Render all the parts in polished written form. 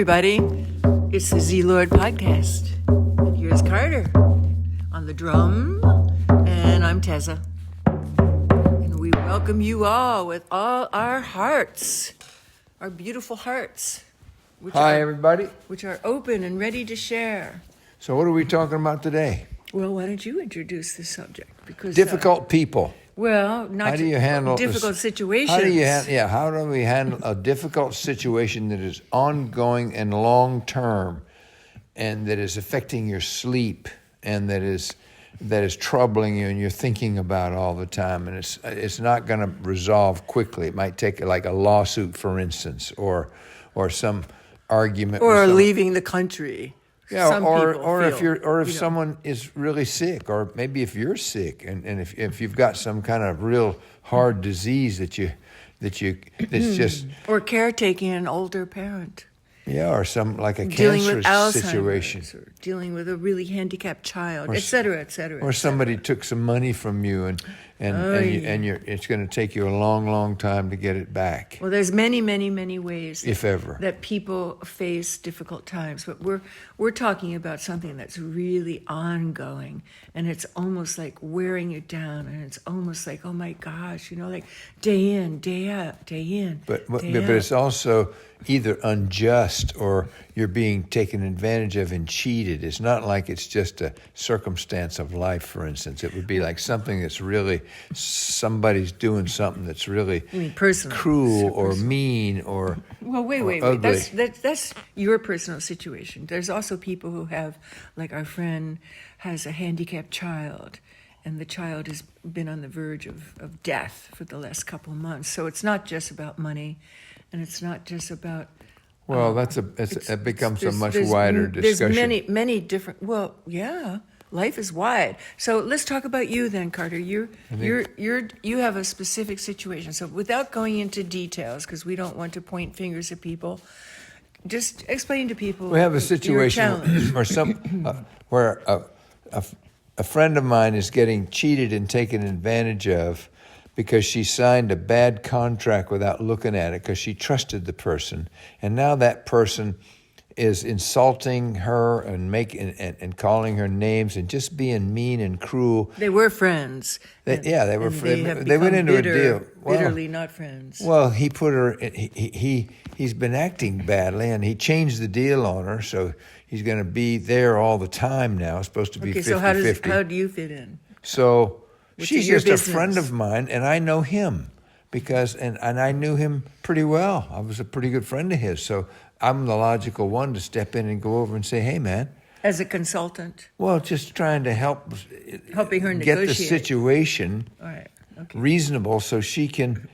everybody. It's the ZLORD podcast. And here's Carter on the drum, and I'm teZa. And we welcome you all with all our hearts, our beautiful hearts. Hi, everybody. Which are open and ready to share. So what are we talking about today? Well, why don't you introduce the subject? Because Difficult people. Well, not how do you handle difficult situations. How do we handle a difficult situation that is ongoing and long term, and that is affecting your sleep, and that is troubling you, and you're thinking about all the time, and it's not going to resolve quickly. It might take like a lawsuit, for instance, or some argument, or leaving the country. Yeah, or if someone is really sick, or maybe if you're sick, and if you've got some kind of real hard disease that's just or caretaking an older parent. Yeah, or some like a dealing with cancerous situation, or dealing with a really handicapped child, et cetera, et cetera. Or somebody took some money from you, and it's going to take you a long time to get it back. Well, there's many ways, if ever, that people face difficult times. But we're talking about something that's really ongoing, and it's almost like wearing you down, and it's almost like, oh my gosh, like day in, day out, day in. But it's also either unjust or you're being taken advantage of and cheated. It's not like it's just a circumstance of life, for instance. It would be like something that's really, somebody's doing something that's really cruel or mean or Well, wait. Ugly. That's your personal situation. There's also people who have, like our friend has a handicapped child, and the child has been on the verge of death for the last couple of months. So it's not just about money, and it's not just about... Well, it becomes a much wider discussion. There's many different... Well, yeah, life is wide. So let's talk about you then, Carter. You have a specific situation. So without going into details, because we don't want to point fingers at people, just explain to people. We have a situation where a friend of mine is getting cheated and taken advantage of because she signed a bad contract without looking at it because she trusted the person. And now that person is insulting her and calling her names and just being mean and cruel. They were friends. They went into a deal. Bitterly not friends. Well, he put her. He's been acting badly, and he changed the deal on her. So he's going to be there all the time now. It's supposed to be 50-50. So how do you fit in? So she's just a friend of mine, and I know him and I knew him pretty well. I was a pretty good friend of his. So I'm the logical one to step in and go over and say, hey, man. As a consultant? Well, just trying to helping her negotiate. Get the situation reasonable so she can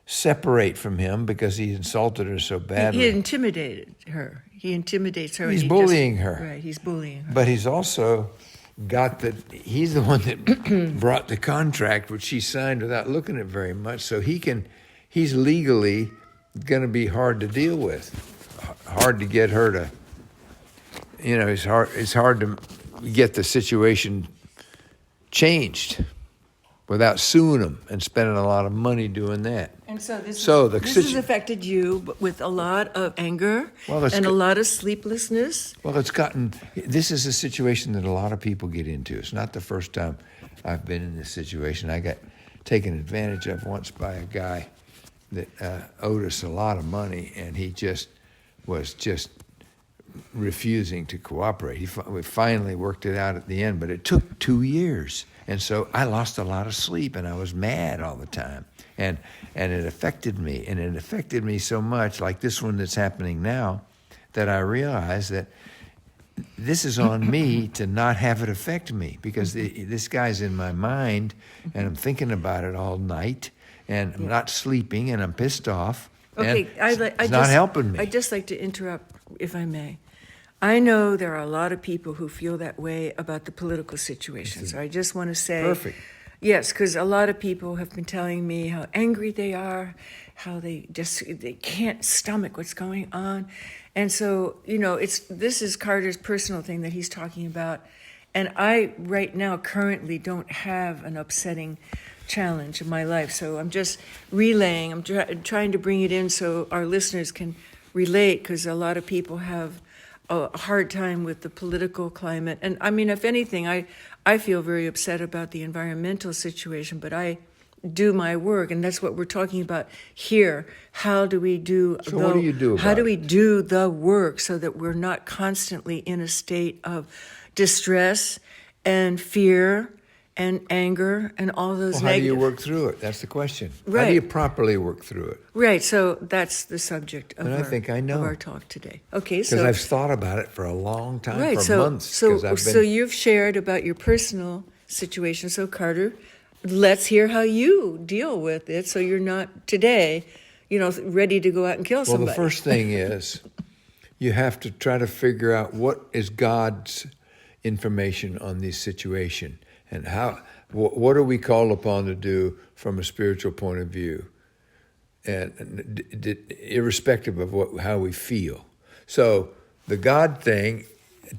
separate from him because he insulted her so badly. He intimidated her. He intimidates her. He's bullying her. Right, he's bullying her. But he's also he's the one that brought the contract, which she signed without looking at very much. So he's legally going to be hard to deal with. Hard to get her to, it's hard to get the situation changed without suing them and spending a lot of money doing that. And so this has affected you with a lot of anger and a lot of sleeplessness. Well, this is a situation that a lot of people get into. It's not the first time I've been in this situation. I got taken advantage of once by a guy that owed us a lot of money, and he was refusing to cooperate. We finally worked it out at the end, but it took 2 years. And so I lost a lot of sleep, and I was mad all the time. And it affected me. And it affected me so much, like this one that's happening now, that I realized that this is on me to not have it affect me, because this guy's in my mind, and I'm thinking about it all night, and I'm not sleeping, and I'm pissed off. Okay, it's not helping me. I'd just like to interrupt, if I may. I know there are a lot of people who feel that way about the political situation. So I just want to say... Perfect. Yes, because a lot of people have been telling me how angry they are, how they can't stomach what's going on. And so, this is Carter's personal thing that he's talking about. And I, right now, currently don't have an upsetting challenge in my life. So I'm just relaying, I'm trying to bring it in so our listeners can relate because a lot of people have a hard time with the political climate. And I mean, if anything, I feel very upset about the environmental situation, but I do my work, and that's what we're talking about here. How do we do So what do you do how about do it? we do the work so that we're not constantly in a state of distress and fear and anger and all those Well, how do you negative. work through it? That's the question. How Right. do you properly work through it? Right, so that's the subject of, And I think I know. of our talk today. Okay, Because so I've thought about it for a long time, right, for so months. 'Cause I've so been, you've shared about your personal situation. So Carter, let's hear how you deal with it. So you're not today, ready to go out and kill well, somebody. the first thing is you have to try to figure out what is God's information on this situation and what are we called upon to do from a spiritual point of view, and irrespective of how we feel. So the God thing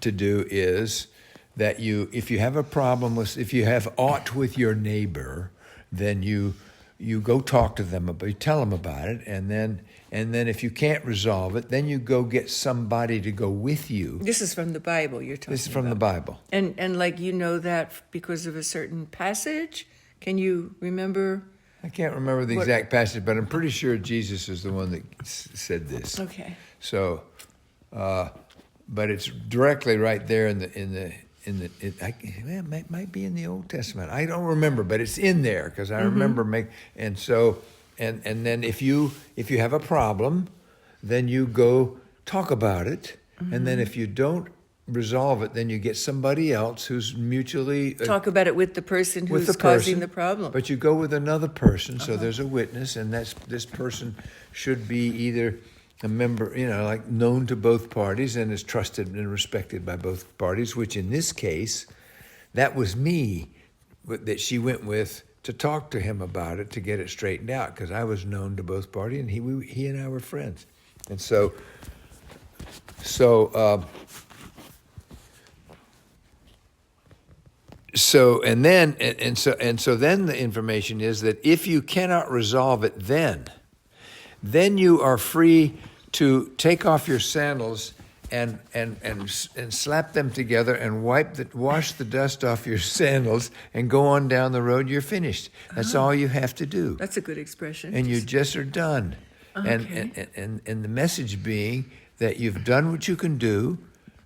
to do is that if you have a problem if you have aught with your neighbor, then you go talk to them you tell them about it, and then if you can't resolve it, then you go get somebody to go with you. This is from the Bible you're talking about. This is from the Bible. And like that because of a certain passage? Can you remember? I can't remember the exact passage, but I'm pretty sure Jesus is the one that said this. Okay. So, but it's directly right there it might be in the Old Testament. I don't remember, but it's in there because I remember and then if you have a problem, then you go talk about it, and then if you don't resolve it, then you get somebody else who's mutually Talk about it with the person with who's the causing person, the problem. But you go with another person, so there's a witness, and this person should be either a member, like known to both parties and is trusted and respected by both parties, which in this case, that was me that she went with to talk to him about it, to get it straightened out, because I was known to both parties, and he and I were friends. And so then the information is that if you cannot resolve it, then you are free to take off your sandals and slap them together and wash the dust off your sandals and go on down the road. You're finished. That's all you have to do. That's a good expression. And you just are done. Okay. And the message being that you've done what you can do.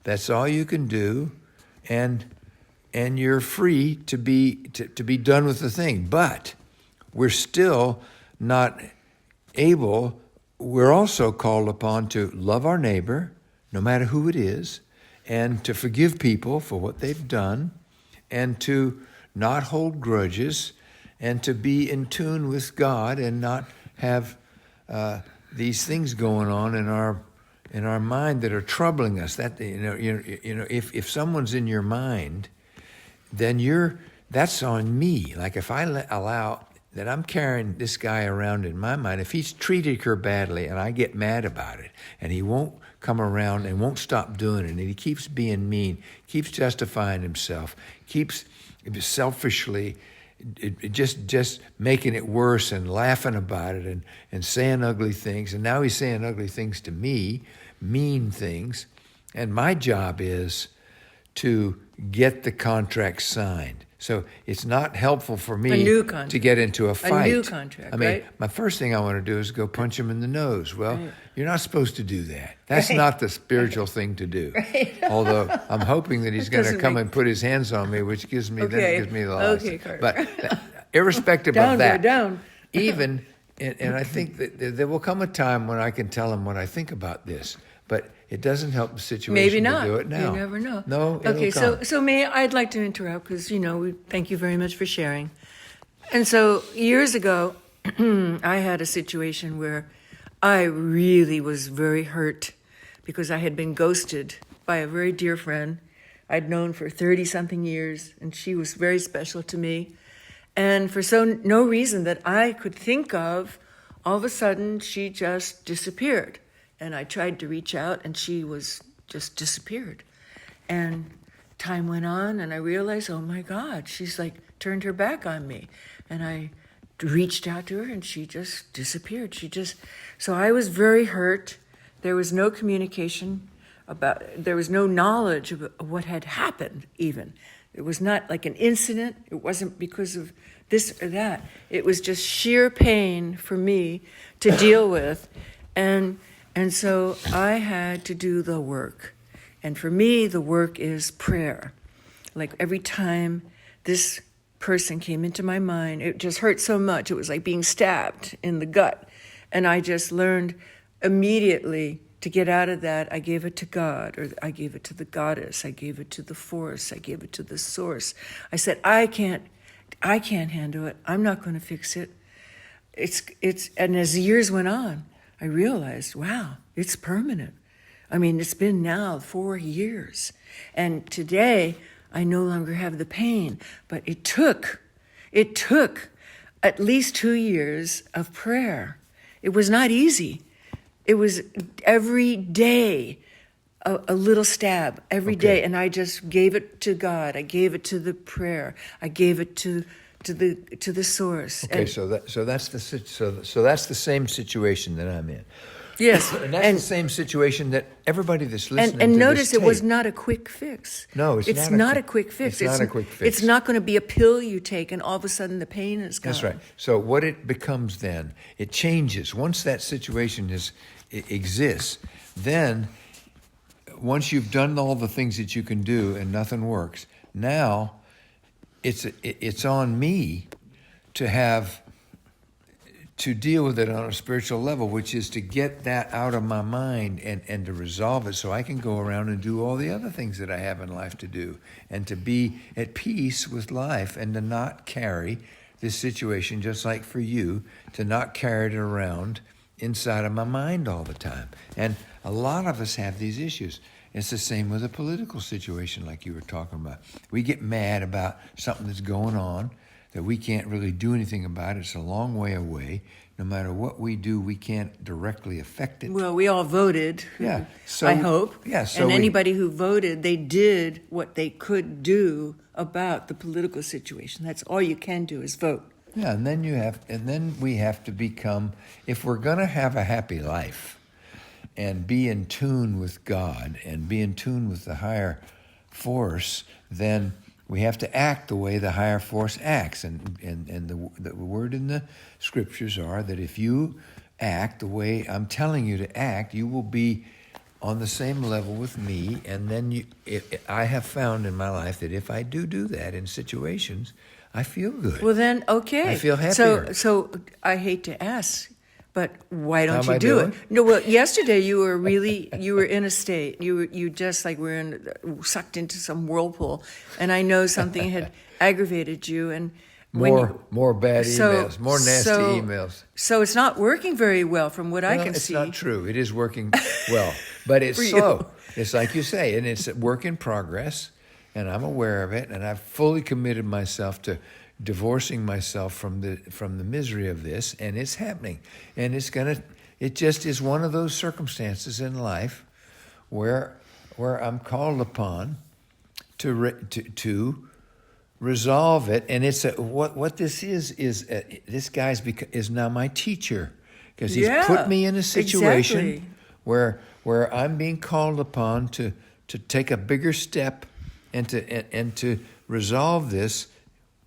That's all you can do, and you're free to be done with the thing. But we're still not able. We're also called upon to love our neighbor, no matter who it is, and to forgive people for what they've done, and to not hold grudges, and to be in tune with God and not have these things going on in our mind that are troubling us. That if someone's in your mind, then that's on me. Like if I allow that I'm carrying this guy around in my mind, if he's treated her badly and I get mad about it, and he won't come around and won't stop doing it, and he keeps being mean, keeps justifying himself, keeps selfishly just making it worse and laughing about it and saying ugly things, and now he's saying ugly things to me, mean things, and my job is to get the contract signed. So it's not helpful for me to get into a fight. A new contract, I mean, right? my first thing I want to do is go punch him in the nose. Well, Right. You're not supposed to do that. That's Right. not the spiritual thing to do. Right. Although I'm hoping that he's That going to doesn't come make- and put his hands on me, which gives me the loss. Okay, Carter. But irrespective Down, of that, go down. even and I think that there will come a time when I can tell him what I think about this. But it doesn't help the situation Maybe not. to do it now. You never know. No, it'll okay. come. So I'd like to interrupt because we thank you very much for sharing. And so years ago, I had a situation where I really was very hurt because I had been ghosted by a very dear friend I'd known for 30-something years, and she was very special to me. And for no reason that I could think of, all of a sudden she just disappeared. And I tried to reach out, and she was just disappeared. And time went on, and I realized, oh my God, she's like turned her back on me. And I reached out to her, and she just disappeared. So I was very hurt There was no communication there was no knowledge of what had happened even. It was not like an incident. It wasn't because of this or that. It was just sheer pain for me to deal with. And so I had to do the work. And for me, the work is prayer. Like every time this person came into my mind, it just hurt so much. It was like being stabbed in the gut. And I just learned immediately to get out of that. I gave it to God, or I gave it to the goddess. I gave it to the force. I gave it to the source. I said, I can't handle it. I'm not going to fix it. And as the years went on, I realized, wow, it's permanent. I mean, it's been now 4 years. And today, I no longer have the pain. But it took at least 2 years of prayer. It was not easy. It was every day a little stab, every day. And I just gave it to God. I gave it to the prayer. I gave it to the source. Okay, and, so that's the same situation that I'm in. Yes, and that's the same situation that everybody that's listening and to notice this it was tape- not a quick fix. No, it's not a quick fix. It's not a quick fix. It's not going to be a pill you take and all of a sudden the pain is gone. That's right. So what it becomes then, it changes. Once that situation exists, then once you've done all the things that you can do and nothing works, now it's on me to deal with it on a spiritual level, which is to get that out of my mind and to resolve it so I can go around and do all the other things that I have in life to do, and to be at peace with life and to not carry this situation, just like for you, to not carry it around inside of my mind all the time. And a lot of us have these issues. It's the same with a political situation like you were talking about. We get mad about something that's going on that we can't really do anything about. It's a long way away. No matter what we do, we can't directly affect it. Well, we all voted. Yeah. So, I hope. Yeah. So and anybody who voted, they did what they could do about the political situation. That's all you can do is vote. Yeah, and then we have to become, if we're going to have a happy life and be in tune with God and be in tune with the higher force, then we have to act the way the higher force acts. And the word in the scriptures are that if you act the way I'm telling you to act, you will be on the same level with me. And then I have found in my life that if I do that in situations, I feel good. Well, then, okay. I feel happier. So I hate to ask, but why don't How am I you do doing? it? No, well, yesterday you were in a state. You just like were sucked into some whirlpool, and I know something had aggravated you. And more bad emails, more nasty emails. So it's not working very well from what I can it's see. It's not true. It is working well, but it's slow. It's like you say, and it's a work in progress, and I'm aware of it, and I've fully committed myself to divorcing myself from the misery of this, and it's happening. And it just is one of those circumstances in life where I'm called upon to resolve it. And it's what this is this guy's is now my teacher, because he's put me in a situation where I'm being called upon to take a bigger step and to resolve this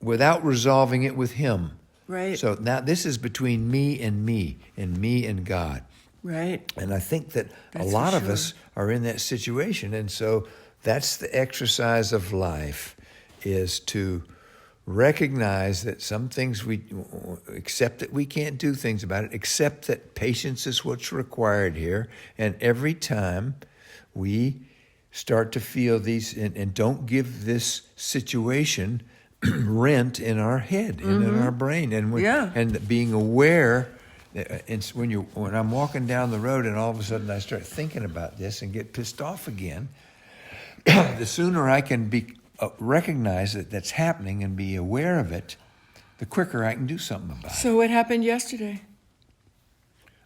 without resolving it with him. Right. So now this is between me and God. Right. And I think that a lot of us are in that situation. And so that's the exercise of life, is to recognize that some things we accept that we can't do things about it, accept that patience is what's required here. And every time we start to feel these and don't give this situation rent in our head and in our brain, and being aware. It's when I'm walking down the road and all of a sudden I start thinking about this and get pissed off again. The sooner I can recognize that that's happening and be aware of it, the quicker I can do something about it. So what happened yesterday?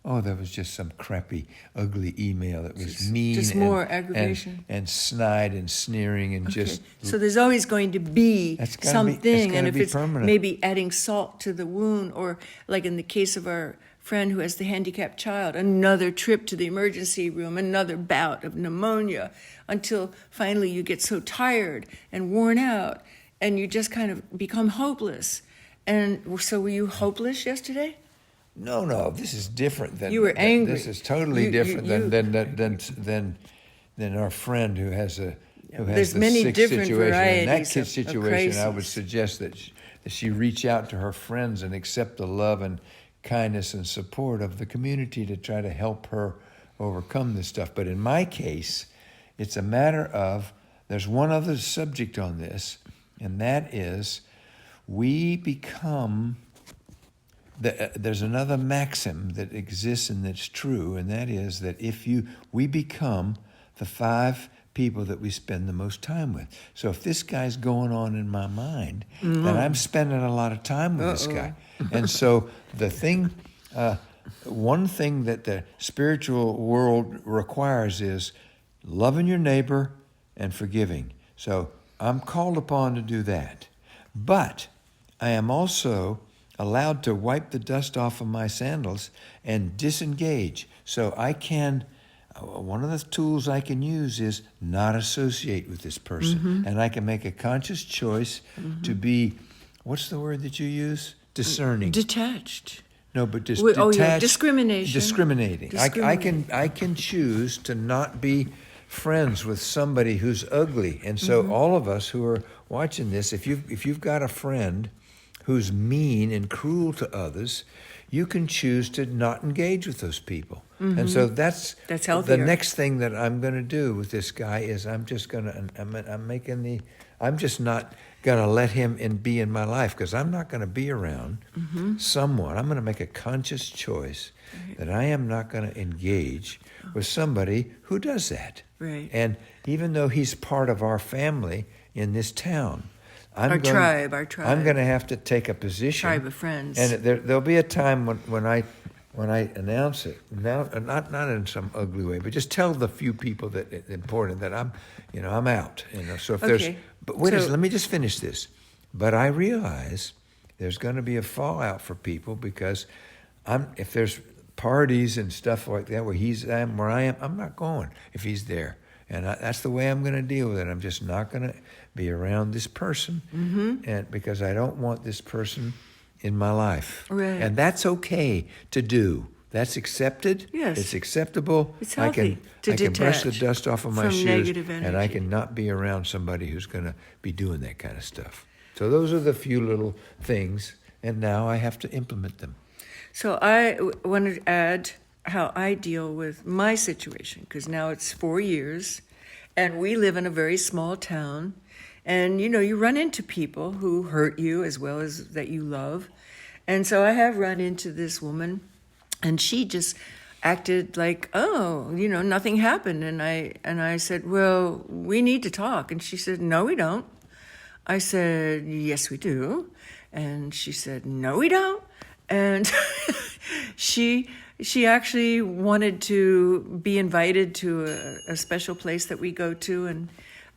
Oh, there was just some crappy, ugly email that was mean. Just more aggravation. And snide and sneering and just... So there's always going to be something. And if it's permanent. maybe adding salt to the wound, or like in the case of our friend who has the handicapped child, another trip to the emergency room, another bout of pneumonia, until finally you get so tired and worn out and you just kind of become hopeless. And so were you hopeless yesterday? No, this is different than You were angry. This is totally different than our friend who has There's the many sick different situation. In that varieties kid's of situation, I would crisis. suggest that she reach out to her friends and accept the love and kindness and support of the community to try to help her overcome this stuff. But in my case, it's a matter of, there's one other subject on this, and that is we become, there's another maxim that exists and that's true, and that is that we become the 5 people that we spend the most time with. So if this guy's going on in my mind, then I'm spending a lot of time with this guy. And so one thing that the spiritual world requires is loving your neighbor and forgiving. So I'm called upon to do that. But I am also allowed to wipe the dust off of my sandals and disengage. So I can, one of the tools I can use is not associate with this person. And I can make a conscious choice to be, what's the word that you use? Discerning. Detached. No, but yeah, discrimination. Discriminating. I can choose to not be friends with somebody who's ugly. And so all of us who are watching this, if you've got a friend who's mean and cruel to others, you can choose to not engage with those people. And so that's healthier. The next thing that I'm going to do with this guy is I'm just not going to let him be in my life, because I'm not going to be around someone. I'm going to make a conscious choice that I am not going to engage with somebody who does that. Right. And even though he's part of our family in this town, Our tribe. I'm going to have to take a position. Tribe of friends. And there'll be a time when I announce it, now not in some ugly way, but just tell the few people that it's important that I'm out. So if there's, but wait, let me just finish this. But I realize there's going to be a fallout for people, because if there's parties and stuff like that where where I am, I'm not going if he's there. And that's the way I'm going to deal with it. I'm just not going to be around this person, and because I don't want this person in my life. Right. And that's okay to do. That's accepted. Yes. It's acceptable. It's healthy to I can brush the detach dust off of my from shoes, negative and I energy. can not be around somebody who's going to be doing that kind of stuff. So those are the few little things, and now I have to implement them. So I wanted to add how I deal with my situation, because now it's 4 years, and we live in a very small town, and you run into people who hurt you as well as that you love. And so I have run into this woman, and she just acted like, nothing happened. And I said, well, we need to talk. And she said, no, we don't. I said, yes, we do. And she said, no, we don't. And she actually wanted to be invited to a special place that we go to,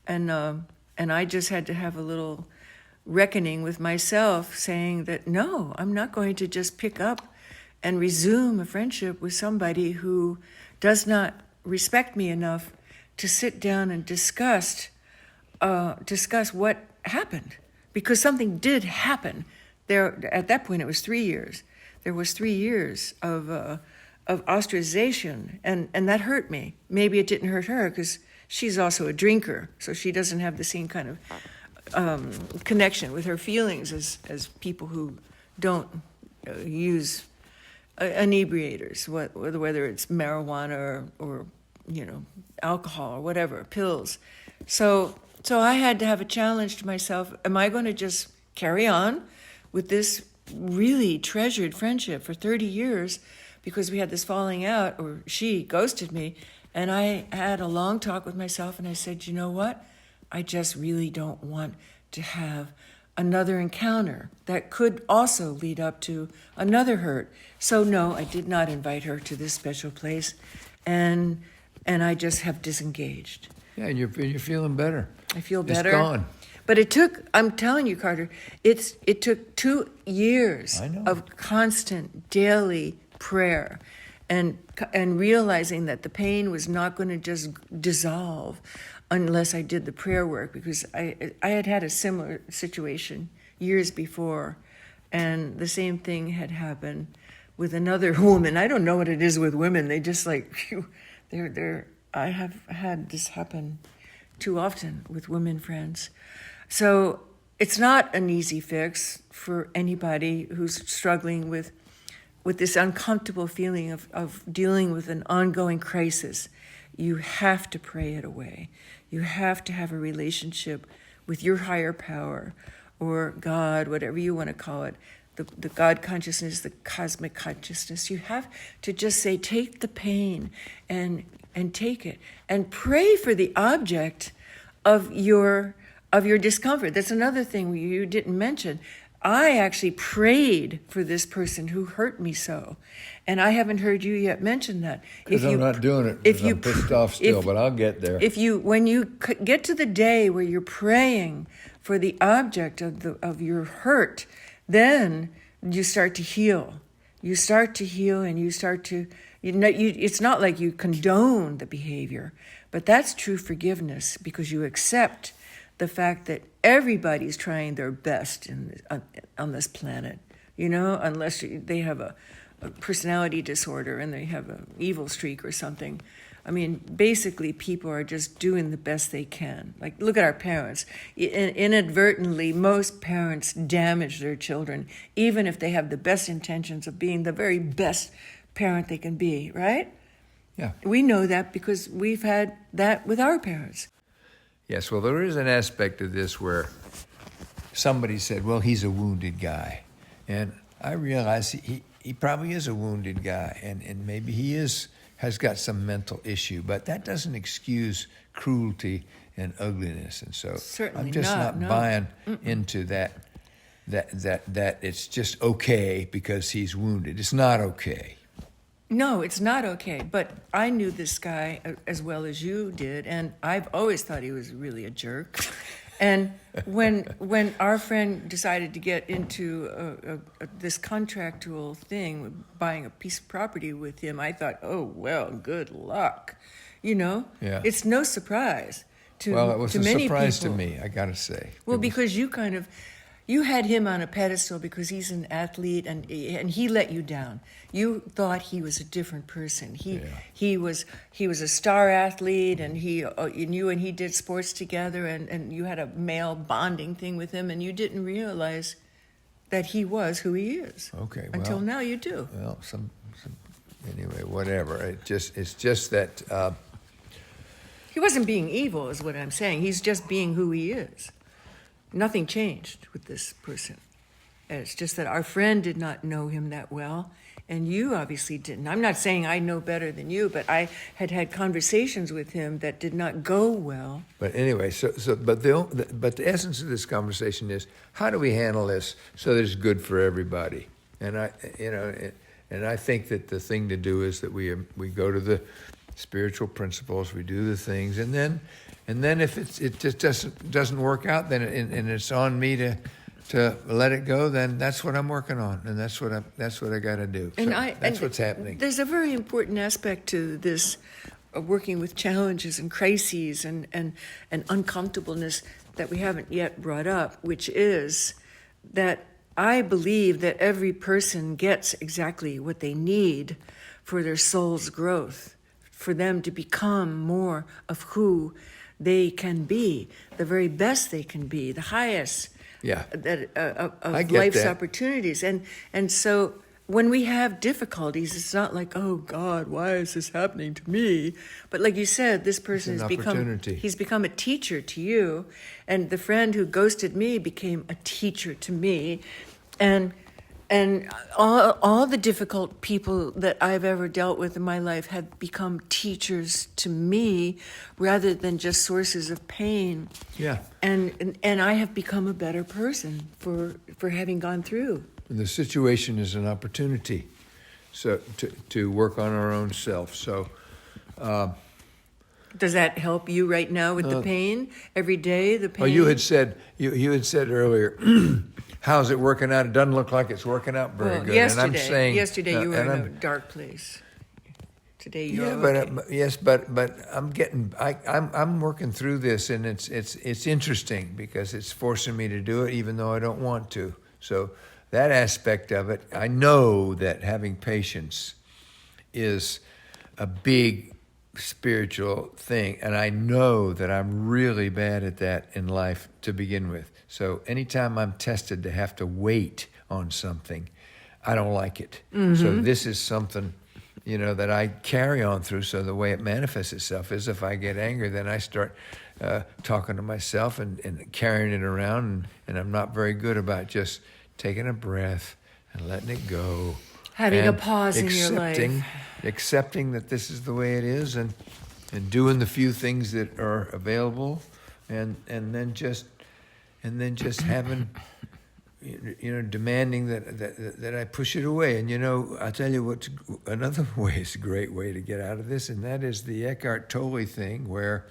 and I just had to have a little reckoning with myself, saying that no, I'm not going to just pick up and resume a friendship with somebody who does not respect me enough to sit down and discuss what happened, because something did happen. There, at that point, it was 3 years. There was 3 years of ostracization, and that hurt me. Maybe it didn't hurt her because she's also a drinker, so she doesn't have the same kind of connection with her feelings as people who don't use inebriators, whether it's marijuana or alcohol or whatever, pills. So I had to have a challenge to myself. Am I going to just carry on with this really treasured friendship for 30 years because we had this falling out, or she ghosted me? And I had a long talk with myself, and I said, you know what? I just really don't want to have another encounter that could also lead up to another hurt. So no, I did not invite her to this special place, and I just have disengaged. Yeah, and you're feeling better. I feel better. It's gone. But it took, I'm telling you, Carter, it took 2 years I know. of constant, daily prayer, and realizing that the pain was not going to just dissolve unless I did the prayer work, because I had a similar situation years before, and the same thing had happened with another woman. I don't know what it is with women. They just like, phew, I have had this happen too often with women friends. So it's not an easy fix for anybody who's struggling with this uncomfortable feeling of dealing with an ongoing crisis. You have to pray it away. You have to have a relationship with your higher power, or God, whatever you want to call it, the God consciousness, the cosmic consciousness. You have to just say, take the pain and take it, and pray for the object of your discomfort. That's another thing you didn't mention. I actually prayed for this person who hurt me so, and I haven't heard you yet mention that. Because I'm not doing it. If I'm pissed off still, but I'll get there. When you get to the day where you're praying for the object of your hurt, then you start to heal. You start to heal, and you start to. It's not like you condone the behavior, but that's true forgiveness, because you accept the fact that everybody's trying their best on this planet, unless they have a personality disorder and they have an evil streak or something. I mean, basically, people are just doing the best they can. Like, look at our parents. Inadvertently, most parents damage their children, even if they have the best intentions of being the very best parent they can be, right? Yeah. We know that because we've had that with our parents. Yes, well, there is an aspect of this where somebody said, well, he's a wounded guy. And I realize he probably is a wounded guy, and maybe he has got some mental issue, but that doesn't excuse cruelty and ugliness. And so Certainly I'm just not buying into that it's just okay because he's wounded. It's not okay. No, it's not okay. But I knew this guy as well as you did, and I've always thought he was really a jerk. And when our friend decided to get into this contractual thing, buying a piece of property with him, I thought, oh, well, good luck. Yeah. It's no surprise to many people. Well, it was a surprise to me, I got to say. Well, because you had him on a pedestal because he's an athlete, and he let you down. You thought he was a different person. He was a star athlete, and you and he did sports together, and you had a male bonding thing with him, and you didn't realize that he was who he is. Okay. Until now, you do. Well, anyway, whatever. It's just that. He wasn't being evil, is what I'm saying. He's just being who he is. Nothing changed with this person. It's just that our friend did not know him that well, and you obviously didn't. I'm not saying I know better than you, but I had conversations with him that did not go well. But anyway, but the essence of this conversation is, how do we handle this so that it's good for everybody? And I think that the thing to do is that we go to the spiritual principles, we do the things, and then if it just doesn't work out, then and it's on me to let it go, then that's what I'm working on, and that's what I got to do. So that's what's happening. There's a very important aspect to this, working with challenges and crises and uncomfortableness that we haven't yet brought up, which is that I believe that every person gets exactly what they need for their soul's growth, for them to become more of who they can be, the very best they can be, the highest of life's opportunities. And so when we have difficulties, it's not like, oh God, why is this happening to me? But like you said, this person he's become a teacher to you, and the friend who ghosted me became a teacher to me, and all the difficult people that I've ever dealt with in my life have become teachers to me rather than just sources of pain. Yeah. And I have become a better person for having gone through. And the situation is an opportunity, so to work on our own self. So. Does that help you right now with the pain every day? The pain. Oh, you had said earlier how's it working out? It doesn't look like it's working out very good. Yesterday, and I'm saying, yesterday you were in a dark place. Today you're okay. but I'm working through this, and it's interesting because it's forcing me to do it even though I don't want to. So that aspect of it, I know that having patience is a big spiritual thing, and I know that I'm really bad at that in life to begin with. So anytime I'm tested to have to wait on something, I don't like it. Mm-hmm. So this is something, that I carry on through. So the way it manifests itself is if I get angry, then I start talking to myself and carrying it around, and I'm not very good about just taking a breath and letting it go. Having a pause in your life. Accepting that this is the way it is, and doing the few things that are available, and then just having, demanding that I push it away. And I'll tell you what's another way is a great way to get out of this, and that is the Eckhart Tolle thing, where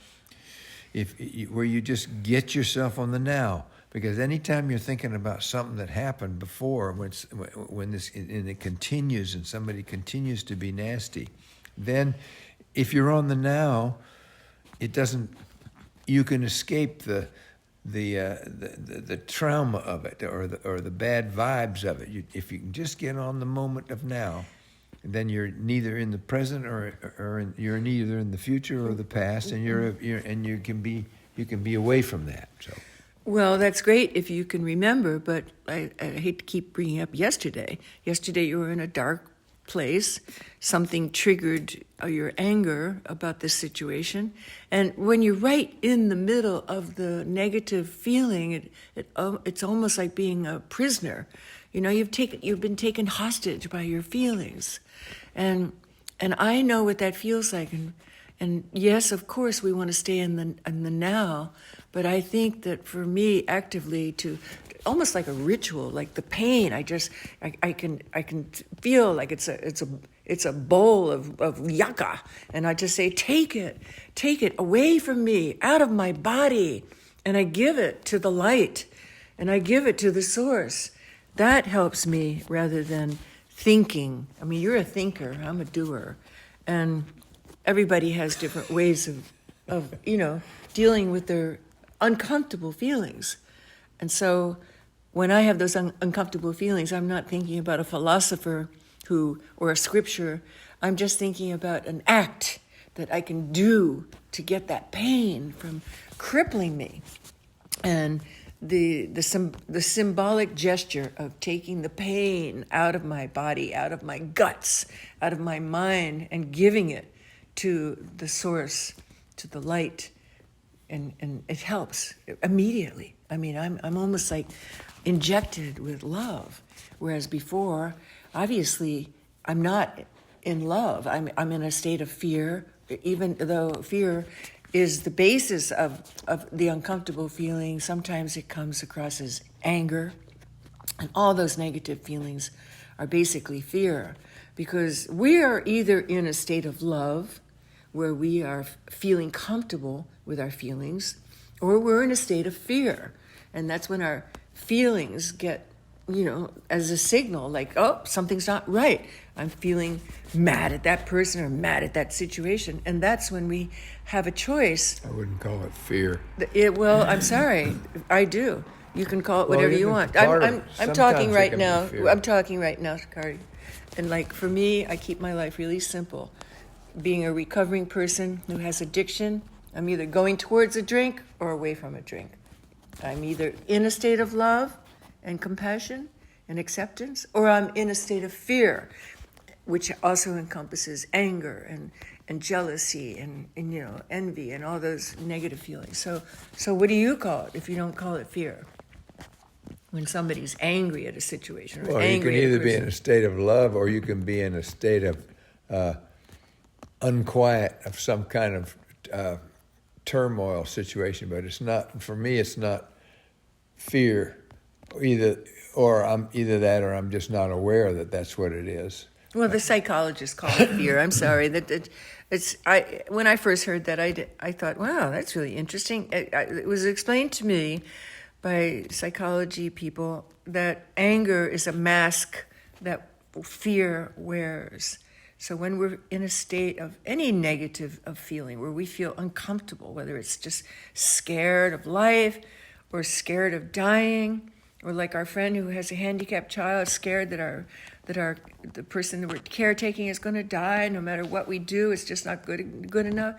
where you just get yourself on the now. Because anytime you're thinking about something that happened before, when it continues and somebody continues to be nasty, then if you're on the now, it doesn't. You can escape the trauma of it or the bad vibes of it. If you can just get on the moment of now, then you're neither in the present or you're neither in the future or the past, and you can be away from that. So. Well, that's great if you can remember, but I hate to keep bringing up yesterday. Yesterday you were in a dark place. Something triggered your anger about this situation. And when you're right in the middle of the negative feeling, it's almost like being a prisoner. You've been taken hostage by your feelings. And I know what that feels like. And yes, of course, we want to stay in the now, but I think that for me, actively to almost like a ritual, like the pain, I can feel like it's a bowl of yucca, and I just say, take it away from me, out of my body, and I give it to the light, and I give it to the source. That helps me rather than thinking. I mean, you're a thinker, I'm a doer, and everybody has different ways of dealing with their uncomfortable feelings. And so when I have those uncomfortable feelings, I'm not thinking about a philosopher or a scripture. I'm just thinking about an act that I can do to get that pain from crippling me. And the symbolic gesture of taking the pain out of my body, out of my guts, out of my mind, and giving it to the source, to the light, and it helps immediately. I mean, I'm almost like injected with love, whereas before, obviously, I'm not in love. I'm in a state of fear, even though fear is the basis of the uncomfortable feeling. Sometimes it comes across as anger, and all those negative feelings are basically fear, because we are either in a state of love, where we are feeling comfortable with our feelings, or we're in a state of fear. And that's when our feelings get, as a signal, like, oh, something's not right. I'm feeling mad at that person or mad at that situation. And that's when we have a choice. I wouldn't call it fear. Well, I'm sorry, I do. You can call it whatever you want. I'm talking right now. I'm talking right now, Cardi. And like for me, I keep my life really simple. Being a recovering person who has addiction, I'm either going towards a drink or away from a drink. I'm either in a state of love and compassion and acceptance, or I'm in a state of fear, which also encompasses anger and jealousy and envy and all those negative feelings. So what do you call it if you don't call it fear? When somebody's angry at a situation or angry you can either be in a state of love or you can be in a state of unquiet, of some kind of turmoil situation. But it's not, for me, it's not fear. I'm either that or I'm just not aware that that's what it is. Well, the psychologists call it fear. I'm sorry. When I first heard that, I thought, wow, that's really interesting. It was explained to me by psychology people that anger is a mask that fear wears. So when we're in a state of any negative of feeling where we feel uncomfortable, whether it's just scared of life or scared of dying, or like our friend who has a handicapped child, scared that the person that we're caretaking is going to die no matter what we do, it's just not good enough,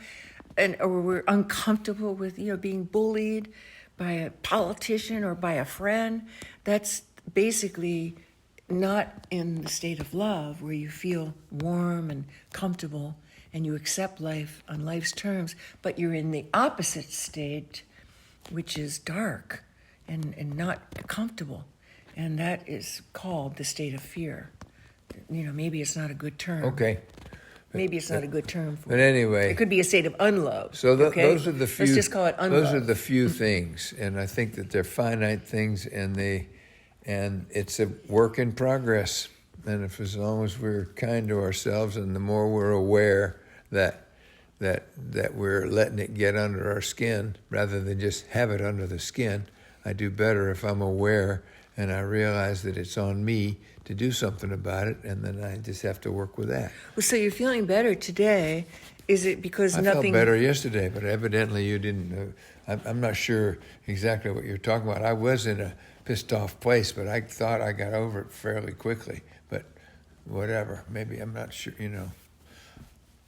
or we're uncomfortable with being bullied by a politician or by a friend, that's basically not in the state of love where you feel warm and comfortable and you accept life on life's terms, but you're in the opposite state, which is dark and not comfortable. And that is called the state of fear. Maybe it's not a good term. Okay. Maybe it's not a good term for But anyway, it could be a state of unlove. So okay? those are the few. Let's just call it unlove. Those are the few things, and I think that they're finite things, and it's a work in progress. And if as long as we're kind to ourselves, and the more we're aware that we're letting it get under our skin rather than just have it under the skin, I do better if I'm aware and I realize that it's on me to do something about it, and then I just have to work with that. Well, so you're feeling better today. Is it because I nothing... felt better yesterday, but evidently you didn't. I'm not sure exactly what you're talking about. I was in a pissed off place, but I thought I got over it fairly quickly. But whatever, maybe I'm not sure.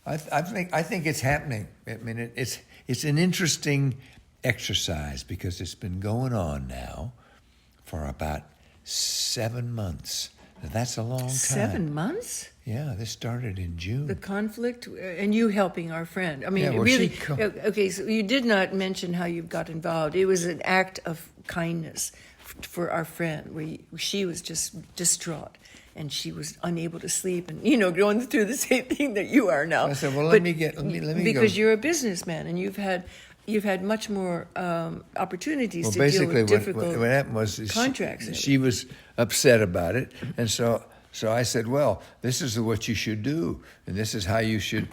I think it's happening. I mean, it's an interesting exercise because it's been going on now for about 7 months. Now, that's a long time. 7 months? Yeah, this started in June. The conflict, and you helping our friend. I mean, Yeah, well, really. Okay, so you did not mention how you got involved. It was an act of kindness for our friend, where she was just distraught, and she was unable to sleep, and going through the same thing that you are now. I said, well, let me because go. you're a businessman, and you've had much more opportunities to deal basically with difficult what happened was contracts. She was upset about it, and so I said, well, this is what you should do, and this is how you should,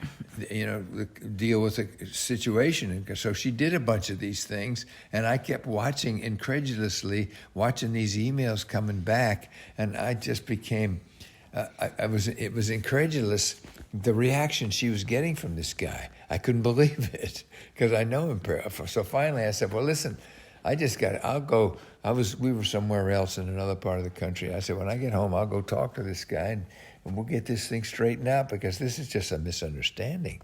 deal with the situation. And so she did a bunch of these things, and I kept watching incredulously, watching these emails coming back, and I just became, it was incredulous, the reaction she was getting from this guy. I couldn't believe it because I know him. So finally I said, well, listen, we were somewhere else in another part of the country. I said, when I get home, I'll go talk to this guy and we'll get this thing straightened out because this is just a misunderstanding.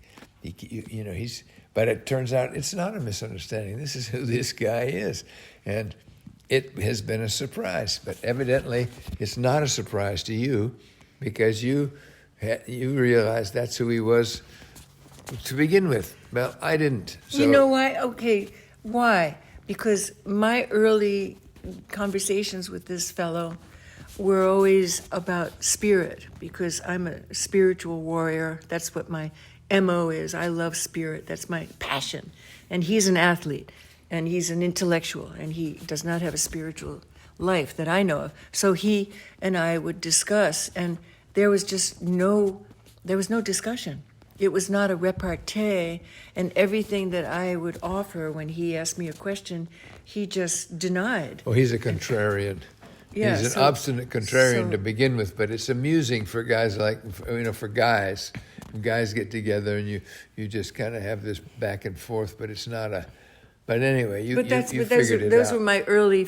But it turns out it's not a misunderstanding. This is who this guy is. And it has been a surprise, but evidently it's not a surprise to you because you realized that's who he was to begin with. Well, I didn't. So. You know why? Okay, why? Because my early conversations with this fellow were always about spirit, because I'm a spiritual warrior. That's what my MO is. I love spirit. That's my passion. And he's an athlete, and he's an intellectual, and he does not have a spiritual life that I know of. So he and I would discuss, and there was no discussion. It was not a repartee, and everything that I would offer when he asked me a question, he just denied. Well, he's a contrarian. Yeah, he's an obstinate contrarian to begin with, but it's amusing for guys for guys. When guys get together and you just kind of have this back and forth, but it's not a. But anyway, you figured it out. Those were my early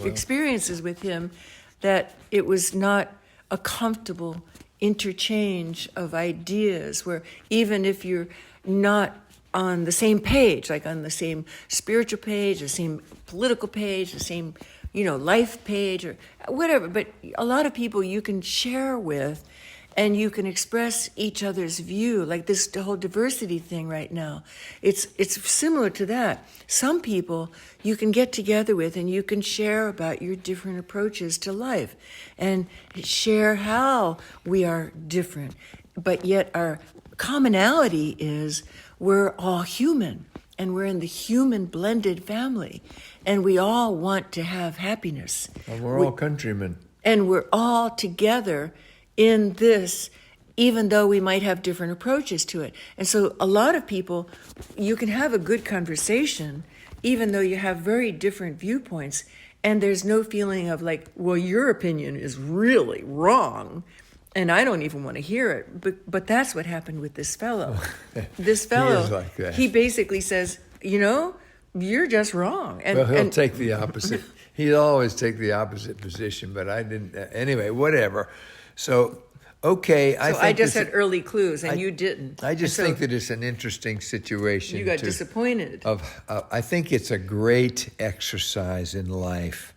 experiences with him, that it was not a comfortable interchange of ideas where even if you're not on the same page, like on the same spiritual page, the same political page, the same, life page or whatever, but a lot of people you can share with and you can express each other's view, like this whole diversity thing right now. It's similar to that. Some people you can get together with and you can share about your different approaches to life and share how we are different. But yet our commonality is we're all human and we're in the human blended family and we all want to have happiness. And we're all countrymen. And we're all together in this, even though we might have different approaches to it. And so a lot of people, you can have a good conversation even though you have very different viewpoints, and there's no feeling of like, well, your opinion is really wrong, and I don't even want to hear it. But that's what happened with this fellow. This fellow, He is like that. he basically says, you're just wrong. And, Well, he'll and take the opposite. He'll always take the opposite position, but I didn't. Anyway, whatever. So, okay. so I just had early clues, and you didn't. I just And so think that it's an interesting situation. you got disappointed. I think it's a great exercise in life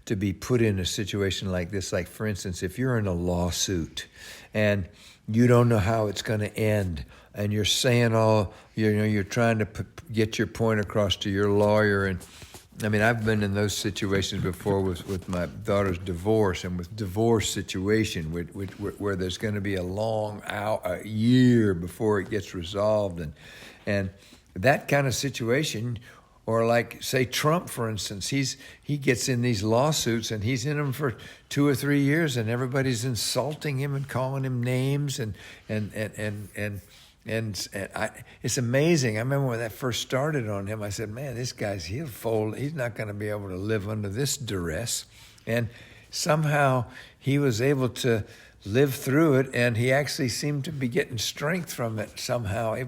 to be put in a situation like this. Like, for instance, if you're in a lawsuit and you don't know how it's going to end, and you're saying you're trying to get your point across to your lawyer. And I mean, I've been in those situations before with my daughter's divorce, and with divorce situation where there's going to be a long a year before it gets resolved, and that kind of situation. Or like, say, Trump, for instance, he gets in these lawsuits, and he's in them for 2 or 3 years, and everybody's insulting him and calling him names, and it's amazing. I remember when that first started on him, I said, man, this he'll fold. He's not going to be able to live under this duress. And somehow he was able to live through it, and he actually seemed to be getting strength from it somehow.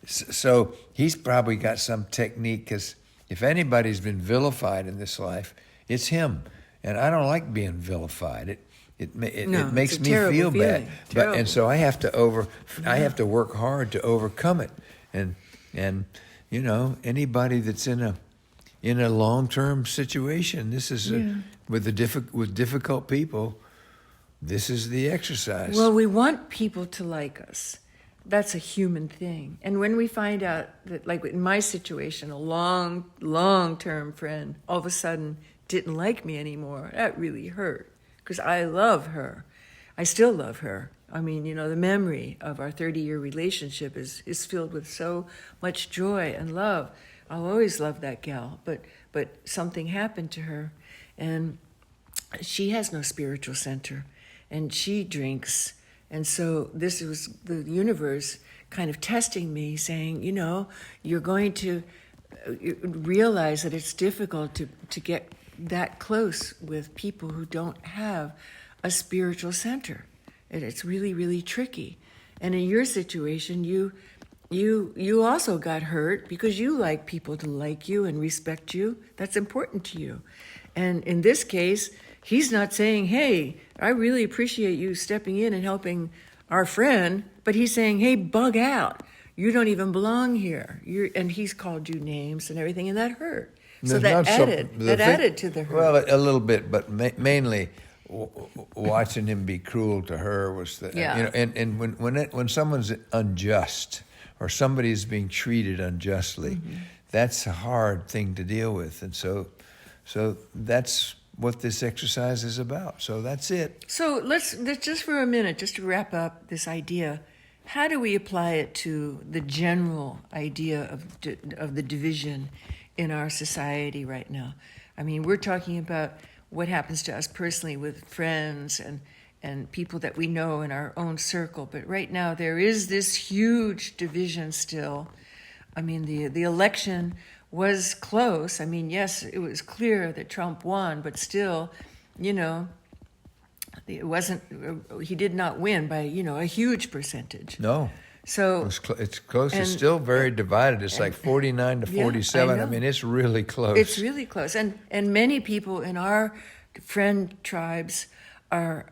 So he's probably got some technique, because if anybody's been vilified in this life, it's him. And I don't like being vilified. It makes me feel bad. And so I have to work hard to overcome it. And anybody that's in a long-term situation, this is with difficult people, this is the exercise. Well, we want people to like us. That's a human thing. And when we find out that, like in my situation, a long-term friend all of a sudden didn't like me anymore, that really hurt, because I love her. I still love her. I mean, the memory of our 30-year relationship is filled with so much joy and love. I'll always love that gal, but something happened to her, and she has no spiritual center, and she drinks. And so this was the universe kind of testing me, saying, you're going to realize that it's difficult to get that close with people who don't have a spiritual center. And it's really, really tricky. And in your situation, you also got hurt because you like people to like you and respect you. That's important to you. And in this case, he's not saying, hey, I really appreciate you stepping in and helping our friend, but he's saying, hey, bug out. You don't even belong here. And he's called you names and everything, and that hurt. So that added to the hurt. Well, a little bit, but mainly watching him be cruel to her was the, and when someone's unjust or somebody's being treated unjustly, that's a hard thing to deal with. And so that's what this exercise is about. So that's it. So let's just for a minute, just to wrap up this idea, how do we apply it to the general idea of the division in our society right now? I mean, we're talking about what happens to us personally with friends and people that we know in our own circle. But right now there is this huge division still. I mean, the election was close. I mean, yes, it was clear that Trump won, but still, it wasn't. He did not win by a huge percentage. No. So it's close. It's still very divided. It's like 49 to 47. I mean, it's really close. It's really close, and many people in our friend tribes are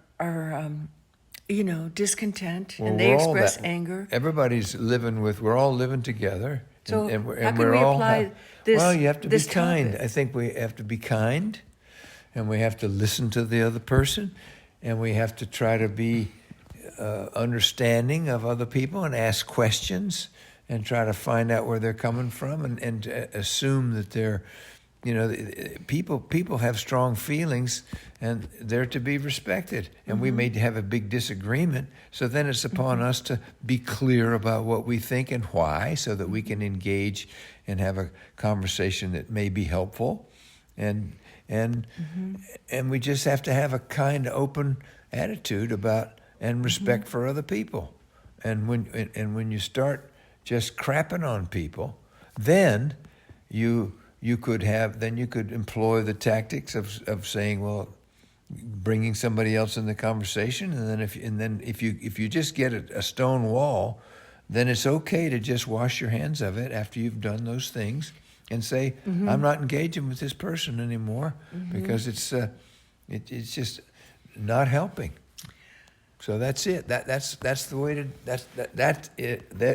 discontent, and they express anger. Everybody's we're all living together. So and how can we apply this? Well, you have to be kind. Topic? I think we have to be kind, and we have to listen to the other person, and we have to try to be understanding of other people and ask questions and try to find out where they're coming from and assume that they're, people have strong feelings and they're to be respected. And we may have a big disagreement. So then it's upon us to be clear about what we think and why, so that we can engage and have a conversation that may be helpful. And we just have to have a kind, open attitude about and respect for other people. And when you start just crapping on people, then you you could employ the tactics of saying, well, bringing somebody else in the conversation, and then if you just get a stone wall, then it's okay to just wash your hands of it after you've done those things and say, I'm not engaging with this person anymore because it's just not helping. So that's it. That's the way to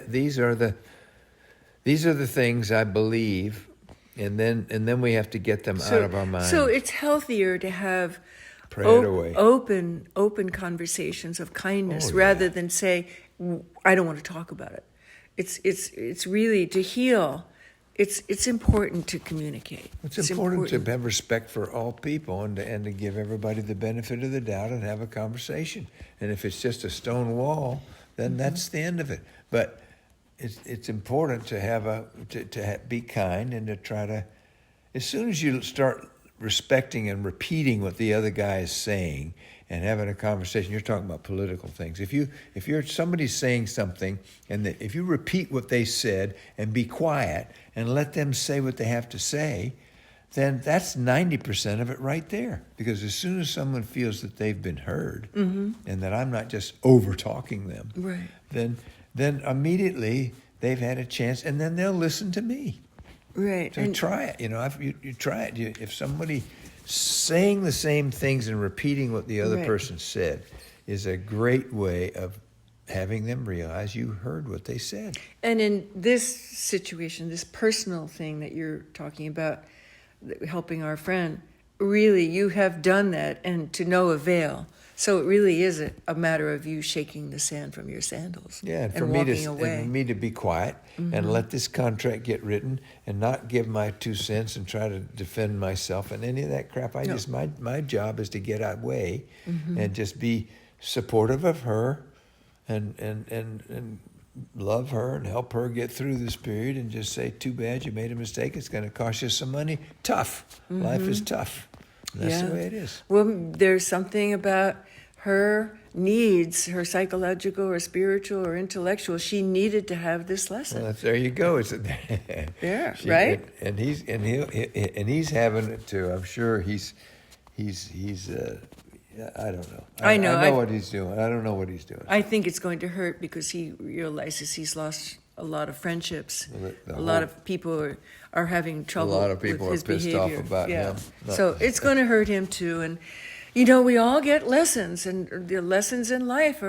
these are the things I believe, and then we have to get them out of our mind. So it's healthier to have open conversations of kindness rather than say, I don't want to talk about it. It's really to heal. It's important to communicate. It's important to have respect for all people and to give everybody the benefit of the doubt and have a conversation. And if it's just a stone wall, then that's the end of it. But it's important to be kind and to try to, as soon as you start respecting and repeating what the other guy is saying and having a conversation, you're talking about political things. If you're somebody's saying something and if you repeat what they said and be quiet and let them say what they have to say, then that's 90% of it right there. Because as soon as someone feels that they've been heard and that I'm not just over talking them, right, then immediately they've had a chance, and then they'll listen to me. Right. So try it. You try it. If somebody saying the same things and repeating what the other person said is a great way of having them realize you heard what they said. And in this situation, this personal thing that you're talking about, helping our friend, really you have done that and to no avail. So it really is a matter of you shaking the sand from your sandals and walking away. And for me to be quiet and let this contract get written and not give my 2 cents and try to defend myself and any of that crap. My job is to get away and just be supportive of her and love her and help her get through this period and just say, too bad you made a mistake. It's going to cost you some money. Tough. Life is tough. That's the way it is. Well, there's something about her needs, her psychological or spiritual or intellectual. She needed to have this lesson. Well, there you go. It's right. And he's having it too. I'm sure he's I don't know. I know what he's doing. I don't know what he's doing. I think it's going to hurt because he realizes he's lost a lot of friendships. A lot of people are having trouble. A lot of people with his are pissed behavior. off about him. So it's going to hurt him too. And we all get lessons, and the lessons in life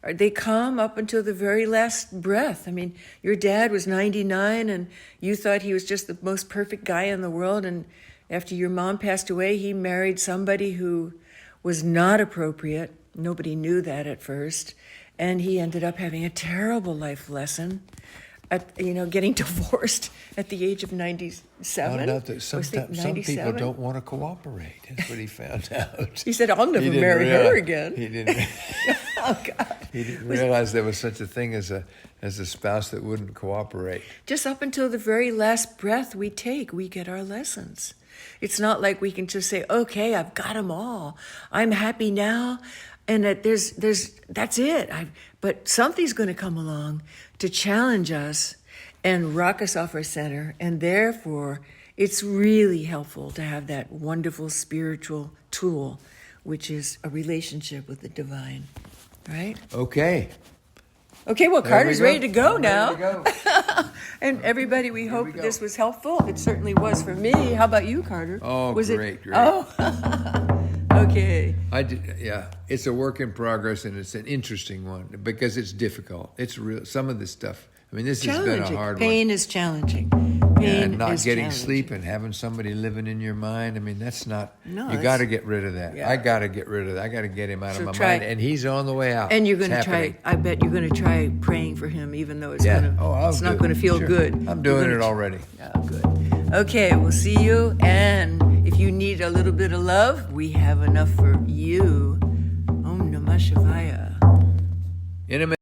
they come up until the very last breath. I mean, your dad was 99, and you thought he was just the most perfect guy in the world. And after your mom passed away, he married somebody who was not appropriate. Nobody knew that at first. And he ended up having a terrible life lesson getting divorced at the age of 97. Some people don't want to cooperate. That's what he found out. He said, I'll never marry her again. He didn't. Oh, God. He didn't realize there was such a thing as a spouse that wouldn't cooperate. Just up until the very last breath we take, we get our lessons. It's not like we can just say, okay, I've got them all. I'm happy now. And that that's it. But something's going to come along to challenge us and rock us off our center. And therefore, it's really helpful to have that wonderful spiritual tool, which is a relationship with the divine. Right? Okay. Okay, well, Carter's ready to go now. Ready to go. And everybody, we hope this was helpful. It certainly was for me. How about you, Carter? Oh, great. Oh, okay. It's a work in progress, and it's an interesting one because it's difficult. It's real. Some of this stuff. I mean, this has been a hard Pain is challenging. And not getting sleep and having somebody living in your mind. I mean, that's not. No, you got to get rid of that. Yeah. I got to get rid of that. I got to get him out of my mind. And he's on the way out. And you're going to try. I bet you're going to try praying for him, even though it's not going to feel good. I'm doing it already. Oh, good. Okay, we'll see you. And if you need a little bit of love, we have enough for you. Om Namah Shivaya. In a minute.